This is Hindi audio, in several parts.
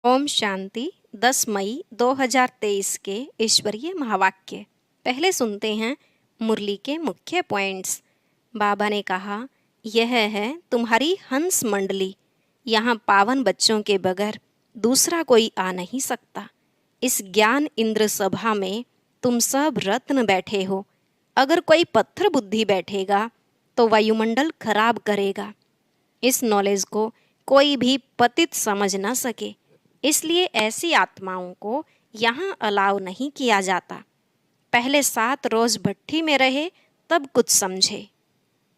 ओम शांति। 10 मई 2023 के ईश्वरीय महावाक्य। पहले सुनते हैं मुरली के मुख्य पॉइंट्स। बाबा ने कहा, यह है तुम्हारी हंस मंडली। यहाँ पावन बच्चों के बगैर दूसरा कोई आ नहीं सकता। इस ज्ञान इंद्र सभा में तुम सब रत्न बैठे हो। अगर कोई पत्थर बुद्धि बैठेगा तो वायुमंडल खराब करेगा। इस नॉलेज को कोई भी पतित समझ न सके, इसलिए ऐसी आत्माओं को यहाँ अलाउ नहीं किया जाता। पहले 7 रोज भट्ठी में रहे तब कुछ समझे।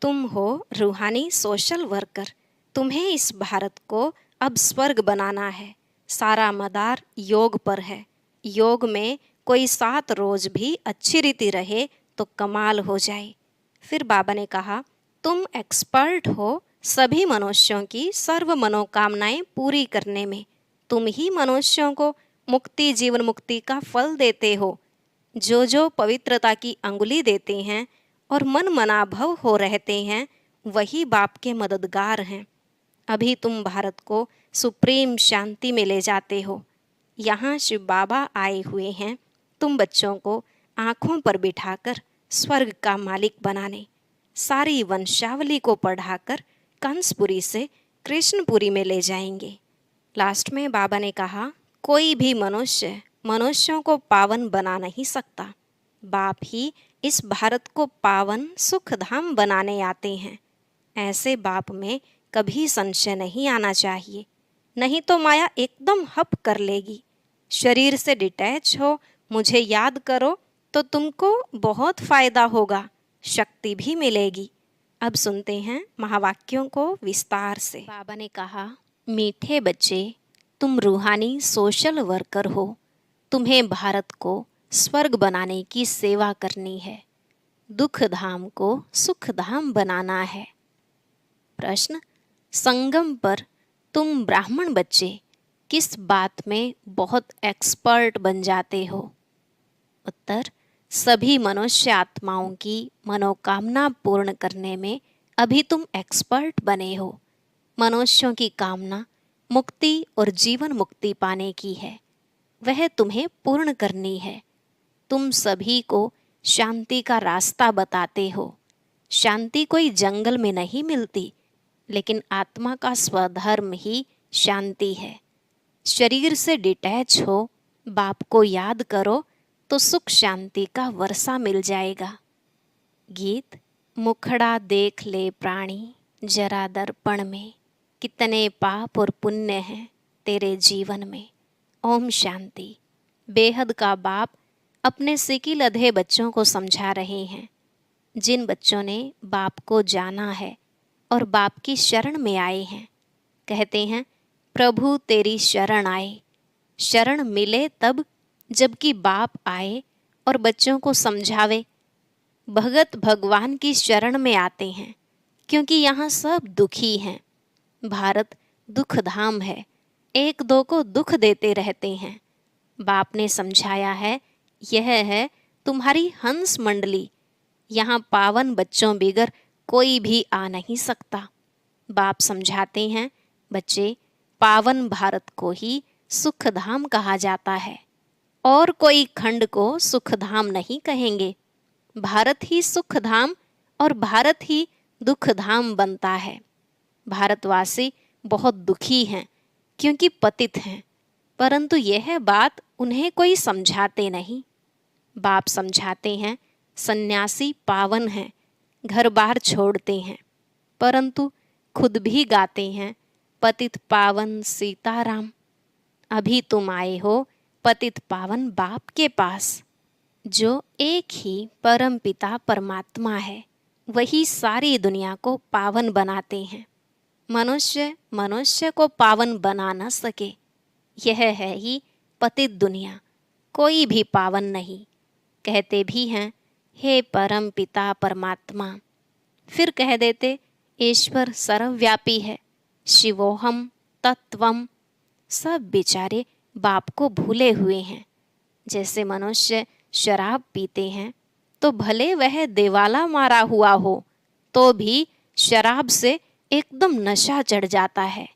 तुम हो रूहानी सोशल वर्कर। तुम्हें इस भारत को अब स्वर्ग बनाना है। सारा मदार योग पर है। योग में कोई 7 रोज भी अच्छी रीति रहे तो कमाल हो जाए। फिर बाबा ने कहा, तुम एक्सपर्ट हो सभी मनुष्यों की सर्व मनोकामनाएं पूरी करने में। तुम ही मनुष्यों को मुक्ति जीवन मुक्ति का फल देते हो। जो पवित्रता की अंगुली देते हैं और मन मनाभव हो रहते हैं, वही बाप के मददगार हैं। अभी तुम भारत को सुप्रीम शांति में ले जाते हो। यहाँ शिव बाबा आए हुए हैं तुम बच्चों को आँखों पर बिठाकर स्वर्ग का मालिक बनाने। सारी वंशावली को पढ़ाकर कंसपुरी से कृष्णपुरी में ले जाएंगे। लास्ट में बाबा ने कहा, कोई भी मनुष्य मनुष्यों को पावन बना नहीं सकता। बाप ही इस भारत को पावन सुखधाम बनाने आते हैं। ऐसे बाप में कभी संशय नहीं आना चाहिए, नहीं तो माया एकदम हप कर लेगी। शरीर से डिटैच हो, मुझे याद करो तो तुमको बहुत फायदा होगा, शक्ति भी मिलेगी। अब सुनते हैं महावाक्यों को विस्तार से। बाबा ने कहा, मीठे बच्चे, तुम रूहानी सोशल वर्कर हो। तुम्हें भारत को स्वर्ग बनाने की सेवा करनी है। दुख धाम को सुख धाम बनाना है। प्रश्न, संगम पर तुम ब्राह्मण बच्चे किस बात में बहुत एक्सपर्ट बन जाते हो? उत्तर, सभी मनुष्य आत्माओं की मनोकामना पूर्ण करने में अभी तुम एक्सपर्ट बने हो। मनुष्यों की कामना मुक्ति और जीवन मुक्ति पाने की है, वह तुम्हें पूर्ण करनी है। तुम सभी को शांति का रास्ता बताते हो। शांति कोई जंगल में नहीं मिलती, लेकिन आत्मा का स्वधर्म ही शांति है। शरीर से डिटैच हो, बाप को याद करो तो सुख शांति का वर्षा मिल जाएगा। गीत। मुखड़ा देख ले प्राणी जरा दर्पण में, कितने पाप और पुण्य हैं तेरे जीवन में। ओम शांति। बेहद का बाप अपने सिकिल अधे बच्चों को समझा रहे हैं। जिन बच्चों ने बाप को जाना है और बाप की शरण में आए हैं, कहते हैं, प्रभु तेरी शरण आए। शरण मिले तब जबकि बाप आए और बच्चों को समझावे। भगत भगवान की शरण में आते हैं क्योंकि यहाँ सब दुखी हैं। भारत दुख धाम है, एक दो को दुख देते रहते हैं। बाप ने समझाया है, यह है तुम्हारी हंस मंडली। यहाँ पावन बच्चों बिगर कोई भी आ नहीं सकता। बाप समझाते हैं, बच्चे, पावन भारत को ही सुखधाम कहा जाता है, और कोई खंड को सुखधाम नहीं कहेंगे। भारत ही सुखधाम और भारत ही दुखधाम बनता है। भारतवासी बहुत दुखी हैं क्योंकि पतित हैं, परंतु यह बात उन्हें कोई समझाते नहीं। बाप समझाते हैं, सन्यासी पावन हैं, घर बार छोड़ते हैं, परंतु खुद भी गाते हैं, पतित पावन सीताराम। अभी तुम आए हो पतित पावन बाप के पास। जो एक ही परम पिता परमात्मा है, वही सारी दुनिया को पावन बनाते हैं। मनुष्य मनुष्य को पावन बना न सके। यह है ही पतित दुनिया, कोई भी पावन नहीं। कहते भी हैं, हे परम पिता परमात्मा, फिर कह देते, ईश्वर सर्वव्यापी है, शिवोहम तत्वम। सब बेचारे बाप को भूले हुए हैं। जैसे मनुष्य शराब पीते हैं तो भले वह देवाला मारा हुआ हो तो भी शराब से एकदम नशा चढ़ जाता है,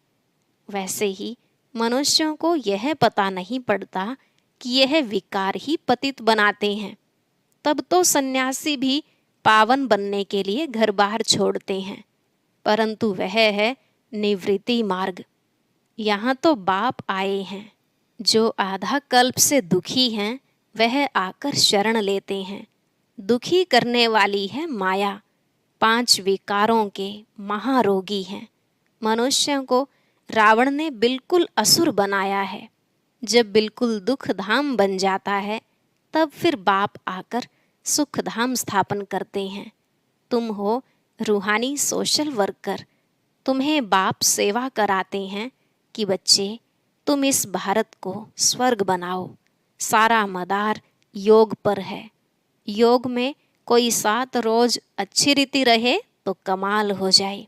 वैसे ही मनुष्यों को यह पता नहीं पड़ता कि यह विकार ही पतित बनाते हैं। तब तो सन्यासी भी पावन बनने के लिए घर बार छोड़ते हैं, परंतु वह है निवृत्ति मार्ग। यहाँ तो बाप आए हैं, जो आधा कल्प से दुखी हैं वह आकर शरण लेते हैं। दुखी करने वाली है माया, 5 विकारों के महारोगी हैं। मनुष्यों को रावण ने बिल्कुल असुर बनाया है। जब बिल्कुल दुख धाम बन जाता है, तब फिर बाप आकर सुख धाम स्थापन करते हैं। तुम हो रूहानी सोशल वर्कर, तुम्हें बाप सेवा कराते हैं कि बच्चे तुम इस भारत को स्वर्ग बनाओ। सारा मदार योग पर है। योग में कोई 7 रोज अच्छी रीति रहे तो कमाल हो जाए।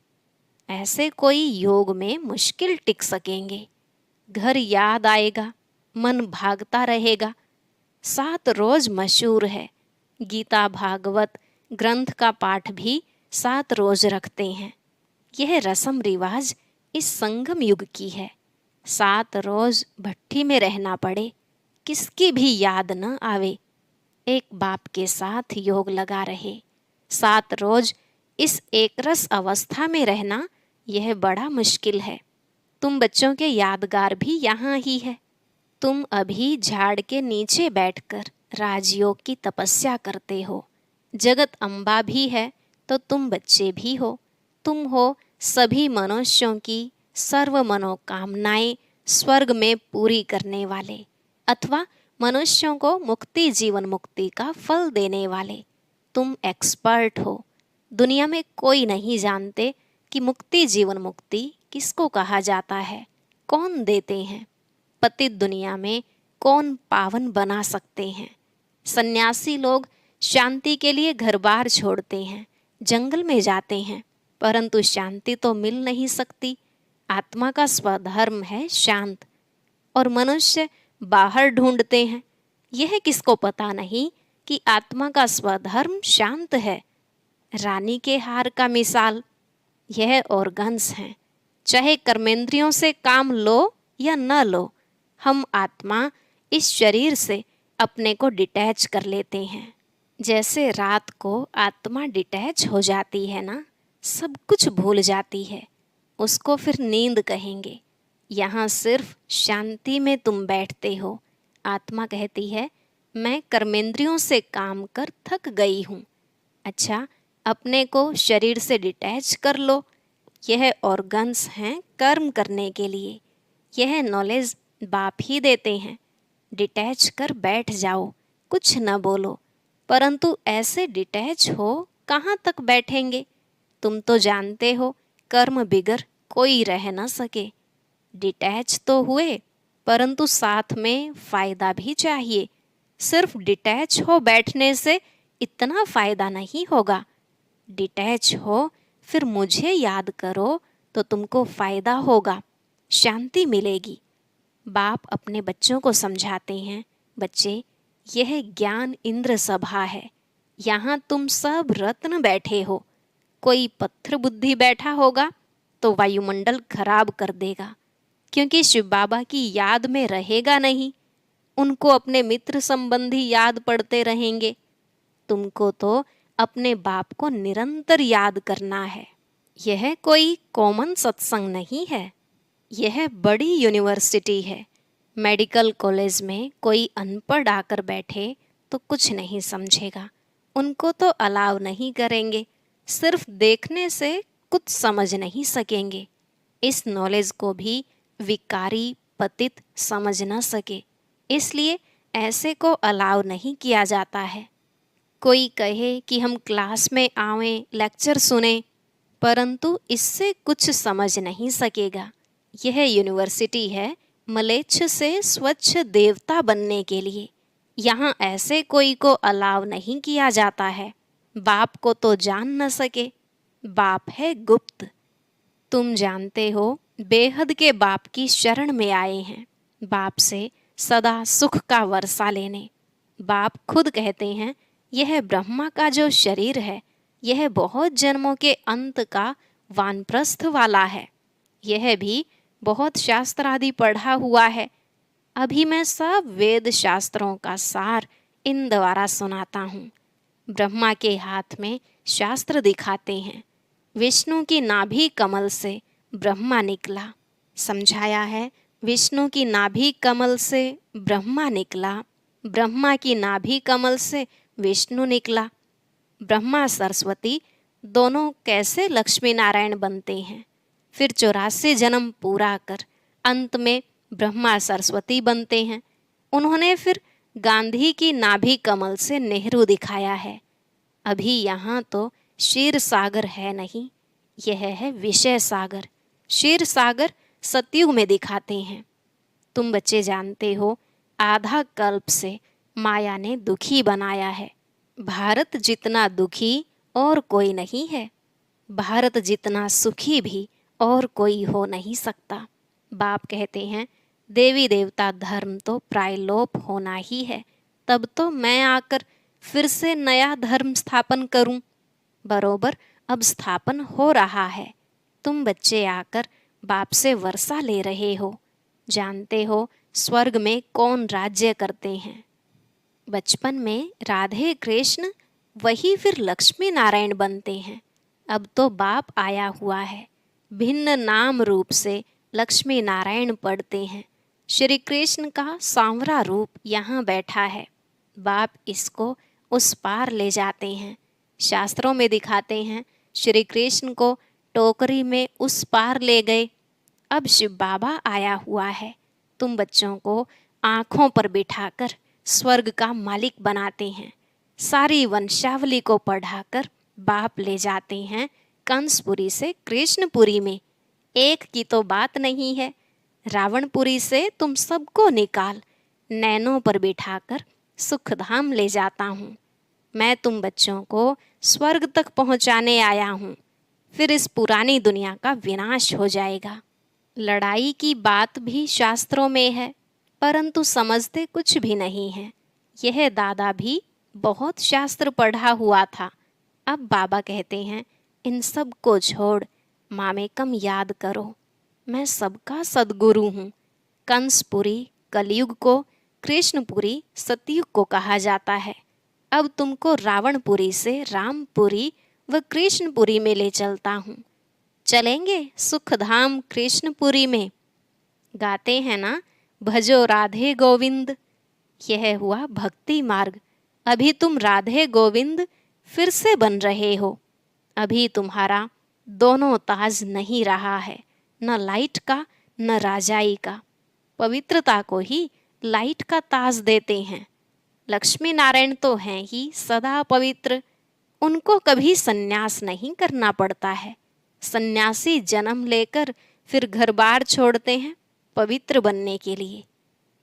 ऐसे कोई योग में मुश्किल टिक सकेंगे। घर याद आएगा, मन भागता रहेगा। 7 रोज मशहूर है। गीता भागवत ग्रंथ का पाठ भी 7 रोज रखते हैं। यह रस्म रिवाज इस संगम युग की है। 7 रोज भट्ठी में रहना पड़े, किसकी भी याद न आवे। एक बाप के साथ योग लगा रहे। 7 रोज इस एकरस अवस्था में रहना यह बड़ा मुश्किल है। तुम बच्चों के यादगार भी यहाँ ही है। तुम अभी झाड़ के नीचे बैठकर राजयोग की तपस्या करते हो। जगत अम्बा भी है तो तुम बच्चे भी हो। तुम हो सभी मनुष्यों की सर्व मनोकामनाएं स्वर्ग में पूरी करने वाले, अथवा मनुष्यों को मुक्ति जीवन मुक्ति का फल देने वाले। तुम एक्सपर्ट हो। दुनिया में कोई नहीं जानते कि मुक्ति जीवन मुक्ति किसको कहा जाता है, कौन देते हैं। पतित दुनिया में कौन पावन बना सकते हैं। सन्यासी लोग शांति के लिए घर बार छोड़ते हैं, जंगल में जाते हैं, परंतु शांति तो मिल नहीं सकती। आत्मा का स्वधर्म है शांत, और मनुष्य बाहर ढूंढते हैं। यह किसको पता नहीं कि आत्मा का स्वधर्म शांत है। रानी के हार का मिसाल यह ऑर्गन्स हैं। चाहे कर्मेंद्रियों से काम लो या न लो, हम आत्मा इस शरीर से अपने को डिटैच कर लेते हैं। जैसे रात को आत्मा डिटैच हो जाती है ना, सब कुछ भूल जाती है, उसको फिर नींद कहेंगे। यहाँ सिर्फ शांति में तुम बैठते हो। आत्मा कहती है मैं कर्मेंद्रियों से काम कर थक गई हूँ। अच्छा, अपने को शरीर से डिटैच कर लो। यह ऑर्गन्स हैं कर्म करने के लिए। यह नॉलेज बाप ही देते हैं। डिटैच कर बैठ जाओ, कुछ न बोलो। परंतु ऐसे डिटैच हो कहाँ तक बैठेंगे। तुम तो जानते हो कर्म बिगर कोई रह न सके। डिटैच तो हुए, परंतु साथ में फायदा भी चाहिए। सिर्फ डिटैच हो बैठने से इतना फायदा नहीं होगा। डिटैच हो फिर मुझे याद करो तो तुमको फायदा होगा, शांति मिलेगी। बाप अपने बच्चों को समझाते हैं, बच्चे यह ज्ञान इंद्र सभा है। यहाँ तुम सब रत्न बैठे हो। कोई पत्थर बुद्धि बैठा होगा तो वायुमंडल खराब कर देगा, क्योंकि शिव बाबा की याद में रहेगा नहीं। उनको अपने मित्र संबंधी याद पड़ते रहेंगे। तुमको तो अपने बाप को निरंतर याद करना है। यह कोई कॉमन सत्संग नहीं है, यह बड़ी यूनिवर्सिटी है। मेडिकल कॉलेज में कोई अनपढ़ आकर बैठे तो कुछ नहीं समझेगा, उनको तो अलाउ नहीं करेंगे। सिर्फ देखने से कुछ समझ नहीं सकेंगे। इस नॉलेज को भी विकारी पतित समझ न सके, इसलिए ऐसे को अलाउ नहीं किया जाता है। कोई कहे कि हम क्लास में आवें, लेक्चर सुने, परंतु इससे कुछ समझ नहीं सकेगा। यह यूनिवर्सिटी है मलेच्छ से स्वच्छ देवता बनने के लिए। यहाँ ऐसे कोई को अलाव नहीं किया जाता है। बाप को तो जान न सके, बाप है गुप्त। तुम जानते हो बेहद के बाप की शरण में आए हैं, बाप से सदा सुख का वर्षा लेने। बाप खुद कहते हैं यह ब्रह्मा का जो शरीर है, यह बहुत जन्मों के अंत का वानप्रस्थ वाला है। यह भी बहुत शास्त्र आदि पढ़ा हुआ है। अभी मैं सब वेद शास्त्रों का सार इन द्वारा सुनाता हूँ। ब्रह्मा के हाथ में शास्त्र दिखाते हैं। विष्णु की नाभि कमल से ब्रह्मा निकला। समझाया है, विष्णु की नाभि कमल से ब्रह्मा निकला, ब्रह्मा की नाभि कमल से विष्णु निकला। ब्रह्मा सरस्वती दोनों कैसे लक्ष्मी नारायण बनते हैं, फिर 84 जन्म पूरा कर अंत में ब्रह्मा सरस्वती बनते हैं। उन्होंने फिर गांधी की नाभि कमल से नेहरू दिखाया है। अभी यहाँ तो क्षीर सागर है नहीं, यह है विषय सागर। क्षीर सागर सतयुग में दिखाते हैं। तुम बच्चे जानते हो, आधा कल्प से माया ने दुखी बनाया है। भारत जितना दुखी और कोई नहीं है, भारत जितना सुखी भी और कोई हो नहीं सकता। बाप कहते हैं, देवी देवता धर्म तो प्रायलोप होना ही है, तब तो मैं आकर फिर से नया धर्म स्थापन करूं। बरोबर अब स्थापन हो रहा है। तुम बच्चे आकर बाप से वर्षा ले रहे हो। जानते हो स्वर्ग में कौन राज्य करते हैं? बचपन में राधे कृष्ण, वही फिर लक्ष्मी नारायण बनते हैं। अब तो बाप आया हुआ है, भिन्न नाम रूप से लक्ष्मी नारायण पढ़ते हैं। श्री कृष्ण का सांवरा रूप यहाँ बैठा है। बाप इसको उस पार ले जाते हैं। शास्त्रों में दिखाते हैं, श्री कृष्ण को टोकरी में उस पार ले गए। अब शिव बाबा आया हुआ है। तुम बच्चों को आँखों पर बिठाकर स्वर्ग का मालिक बनाते हैं। सारी वंशावली को पढ़ाकर बाप ले जाते हैं कंसपुरी से कृष्णपुरी में। एक की तो बात नहीं है, रावणपुरी से तुम सबको निकाल नैनों पर बिठाकर सुखधाम ले जाता हूँ। मैं तुम बच्चों को स्वर्ग तक पहुँचाने आया हूँ, फिर इस पुरानी दुनिया का विनाश हो जाएगा। लड़ाई की बात भी शास्त्रों में है, परंतु समझते कुछ भी नहीं है। यह दादा भी बहुत शास्त्र पढ़ा हुआ था। अब बाबा कहते हैं, इन सब को छोड़ मामेकम याद करो, मैं सबका सद्गुरु हूँ। कंसपुरी कलयुग को, कृष्णपुरी सतयुग को कहा जाता है। अब तुमको रावणपुरी से रामपुरी व कृष्णपुरी में ले चलता हूँ। चलेंगे सुखधाम कृष्णपुरी में। गाते हैं ना, भजो राधे गोविंद। यह हुआ भक्ति मार्ग। अभी तुम राधे गोविंद फिर से बन रहे हो। अभी तुम्हारा दोनों ताज नहीं रहा है, न लाइट का न राजाई का। पवित्रता को ही लाइट का ताज देते हैं। लक्ष्मी नारायण तो हैं ही सदा पवित्र, उनको कभी सन्यास नहीं करना पड़ता है। सन्यासी जन्म लेकर फिर घर बार छोड़ते हैं पवित्र बनने के लिए।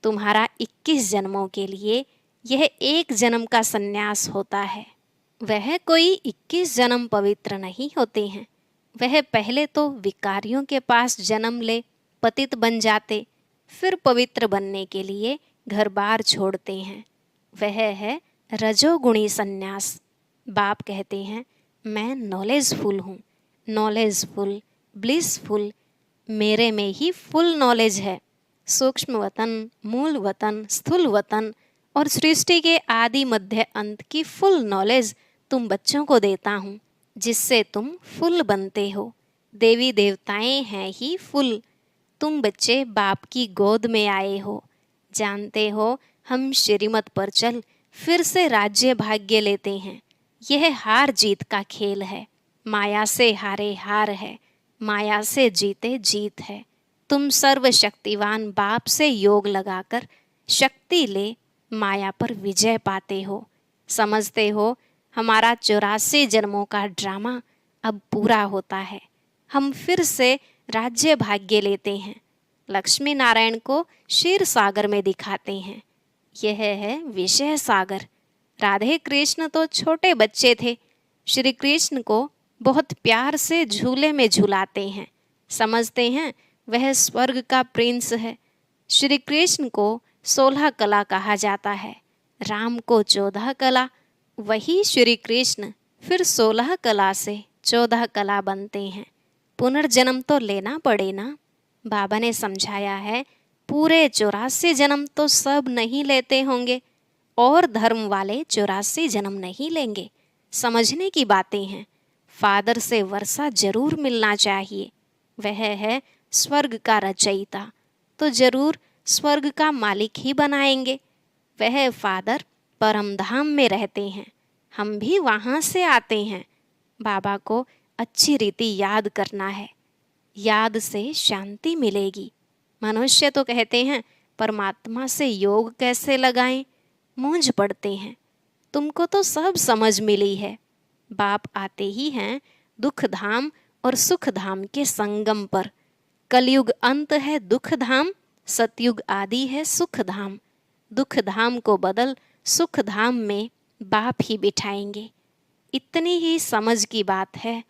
तुम्हारा 21 जन्मों के लिए यह एक जन्म का सन्यास होता है। वह कोई 21 जन्म पवित्र नहीं होते हैं। वह पहले तो विकारियों के पास जन्म ले पतित बन जाते, फिर पवित्र बनने के लिए घर बार छोड़ते हैं। वह है रजोगुणी सन्यास। बाप कहते हैं, मैं नॉलेजफुल हूँ, नॉलेजफुल, ब्लिसफुल। मेरे में ही फुल नॉलेज है। सूक्ष्म वतन, मूल वतन, स्थूल वतन और सृष्टि के आदि मध्य अंत की फुल नॉलेज तुम बच्चों को देता हूँ, जिससे तुम फुल बनते हो। देवी देवताएं हैं ही फुल। तुम बच्चे बाप की गोद में आए हो। जानते हो, हम श्रीमत पर चल फिर से राज्य भाग्य लेते हैं। यह हार जीत का खेल है। माया से हारे हार है, माया से जीते जीत है। तुम सर्वशक्तिवान बाप से योग लगाकर शक्ति ले माया पर विजय पाते हो। समझते हो, हमारा 84 जन्मों का ड्रामा अब पूरा होता है। हम फिर से राज्य भाग्य लेते हैं। लक्ष्मी नारायण को क्षीर सागर में दिखाते हैं। यह है विषय सागर। राधे कृष्ण तो छोटे बच्चे थे। श्री कृष्ण को बहुत प्यार से झूले में झुलाते हैं। समझते हैं वह स्वर्ग का प्रिंस है। श्री कृष्ण को 16 कला कहा जाता है, राम को 14 कला। वही श्री कृष्ण फिर 16 कला से 14 कला बनते हैं। पुनर्जन्म तो लेना पड़े ना। बाबा ने समझाया है, पूरे 84 जन्म तो सब नहीं लेते होंगे और धर्म वाले 84 जन्म नहीं लेंगे। समझने की बातें हैं। फादर से वर्षा जरूर मिलना चाहिए। वह है स्वर्ग का रचयिता, तो जरूर स्वर्ग का मालिक ही बनाएंगे। वह फादर परम धाम में रहते हैं, हम भी वहाँ से आते हैं। बाबा को अच्छी रीति याद करना है, याद से शांति मिलेगी। मनुष्य तो कहते हैं परमात्मा से योग कैसे लगाएं, मूंझ पड़ते हैं। तुमको तो सब समझ मिली है। बाप आते ही हैं दुख धाम और सुख धाम के संगम पर। कलयुग अंत है दुख धाम, सतयुग आदि है सुख धाम। दुख धाम को बदल सुख धाम में बाप ही बिठाएंगे। इतनी ही समझ की बात है।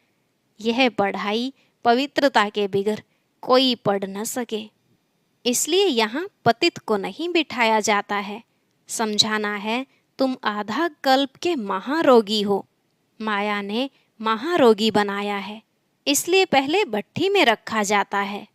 यह पढ़ाई पवित्रता के बिगर कोई पढ़ न सके। इसलिए यहाँ पतित को नहीं बिठाया जाता है। समझाना है तुम आधा कल्प के महारोगी हो। माया ने महारोगी बनाया है, इसलिए पहले भट्ठी में रखा जाता है।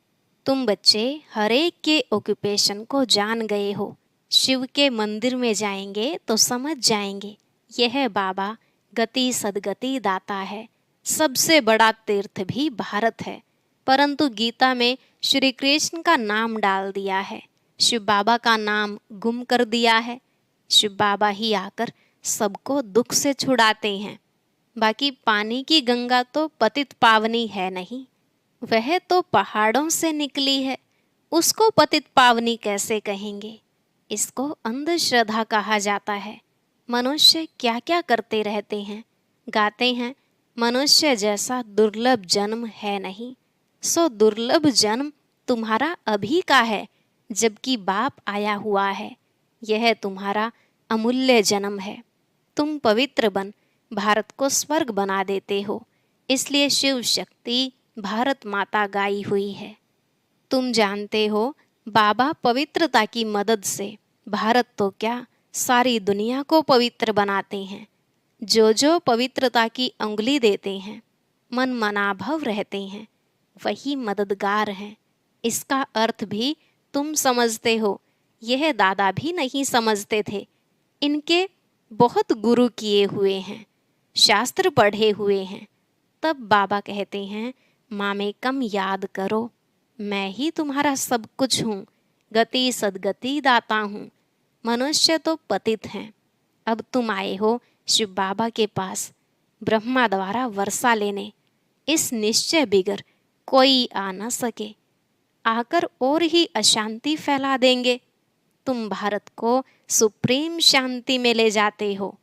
तुम बच्चे हर एक के ऑक्यूपेशन को जान गए हो। शिव के मंदिर में जाएंगे तो समझ जाएंगे, यह बाबा गति सदगति दाता है। सबसे बड़ा तीर्थ भी भारत है, परंतु गीता में श्री कृष्ण का नाम डाल दिया है, शिव बाबा का नाम गुम कर दिया है। शिव बाबा ही आकर सबको दुख से छुड़ाते हैं। बाकी पानी की गंगा तो पतित पावनी है नहीं, वह तो पहाड़ों से निकली है, उसको पतित पावनी कैसे कहेंगे। इसको अंधश्रद्धा कहा जाता है। मनुष्य क्या क्या करते रहते हैं, गाते हैं मनुष्य जैसा दुर्लभ जन्म है नहीं। सो दुर्लभ जन्म तुम्हारा अभी का है, जबकि बाप आया हुआ है। यह तुम्हारा अमूल्य जन्म है। तुम पवित्र बन भारत को स्वर्ग बना देते हो, इसलिए शिव शक्ति भारत माता गाई हुई है। तुम जानते हो बाबा पवित्रता की मदद से भारत तो क्या सारी दुनिया को पवित्र बनाते हैं। जो पवित्रता की उंगली देते हैं, मन मनाभव रहते हैं, वही मददगार हैं। इसका अर्थ भी तुम समझते हो, यह दादा भी नहीं समझते थे। इनके बहुत गुरु किए हुए हैं, शास्त्र पढ़े हुए हैं। तब बाबा कहते हैं मामेकम याद करो, मैं ही तुम्हारा सब कुछ हूँ, गति सदगति दाता हूँ। मनुष्य तो पतित हैं। अब तुम आए हो शिव बाबा के पास ब्रह्मा द्वारा वर्षा लेने। इस निश्चय बिगर कोई आ न सके, आकर और ही अशांति फैला देंगे। तुम भारत को सुप्रीम शांति में ले जाते हो।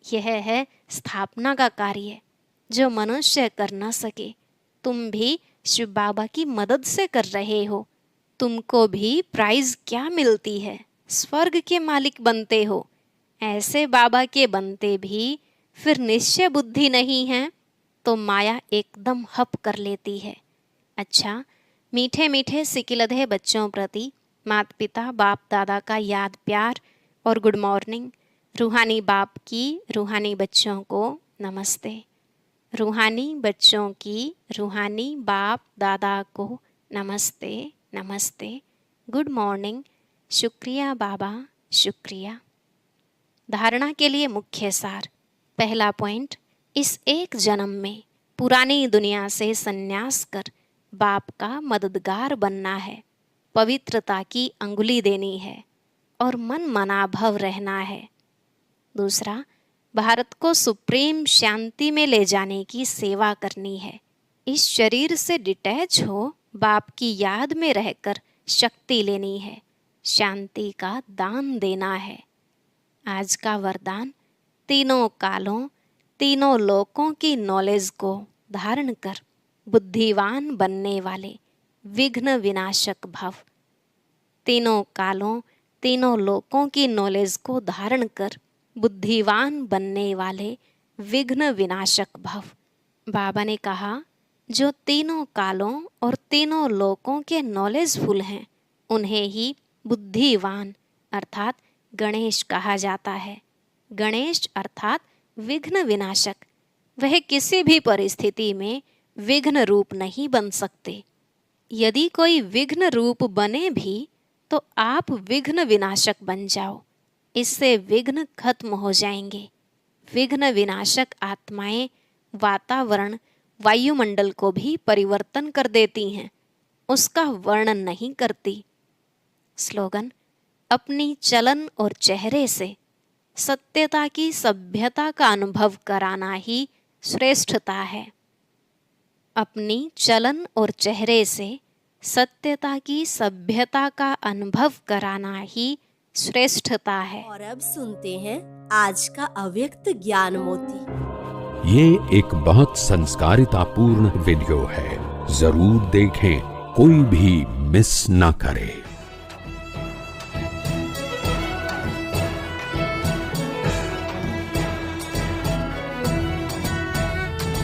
यह है स्थापना का कार्य जो मनुष्य कर न सके। तुम भी शिव बाबा की मदद से कर रहे हो। तुमको भी प्राइज क्या मिलती है, स्वर्ग के मालिक बनते हो। ऐसे बाबा के बनते भी फिर निश्चय बुद्धि नहीं है तो माया एकदम हप कर लेती है। अच्छा, मीठे मीठे सिकिलधे बच्चों प्रति माता पिता बाप दादा का याद प्यार और गुड मॉर्निंग। रूहानी बाप की रूहानी बच्चों को नमस्ते। रूहानी बच्चों की रूहानी बाप दादा को नमस्ते नमस्ते, गुड मॉर्निंग, शुक्रिया बाबा, शुक्रिया। धारणा के लिए मुख्य सार। पहला पॉइंट, इस एक जन्म में पुरानी दुनिया से संन्यास कर बाप का मददगार बनना है, पवित्रता की अंगुली देनी है और मन मनाभव रहना है। दूसरा, भारत को सुप्रीम शांति में ले जाने की सेवा करनी है। इस शरीर से डिटैच हो बाप की याद में रहकर शक्ति लेनी है, शांति का दान देना है। आज का वरदान, तीनों कालों तीनों लोकों की नॉलेज को धारण कर बुद्धिवान बनने वाले विघ्न विनाशक भव। तीनों कालों तीनों लोकों की नॉलेज को धारण कर बुद्धिवान बनने वाले विघ्न विनाशक भव। बाबा ने कहा जो तीनों कालों और तीनों लोकों के नॉलेजफुल हैं, उन्हें ही बुद्धिवान अर्थात गणेश कहा जाता है। गणेश अर्थात विघ्न विनाशक। वह किसी भी परिस्थिति में विघ्न रूप नहीं बन सकते। यदि कोई विघ्न रूप बने भी तो आप विघ्न विनाशक बन जाओ, इससे विघ्न खत्म हो जाएंगे। विघ्न विनाशक आत्माएं वातावरण, वायुमंडल को भी परिवर्तन कर देती हैं, उसका वर्णन नहीं करती। स्लोगन: अपनी चलन और चेहरे से सत्यता की सभ्यता का अनुभव कराना ही श्रेष्ठता है। अपनी चलन और चेहरे से सत्यता की सभ्यता का अनुभव कराना ही श्रेष्ठता है। और अब सुनते हैं आज का अव्यक्त ज्ञान मोती। ये एक बहुत संस्कारितापूर्ण वीडियो है, जरूर देखें, कोई भी मिस ना करे।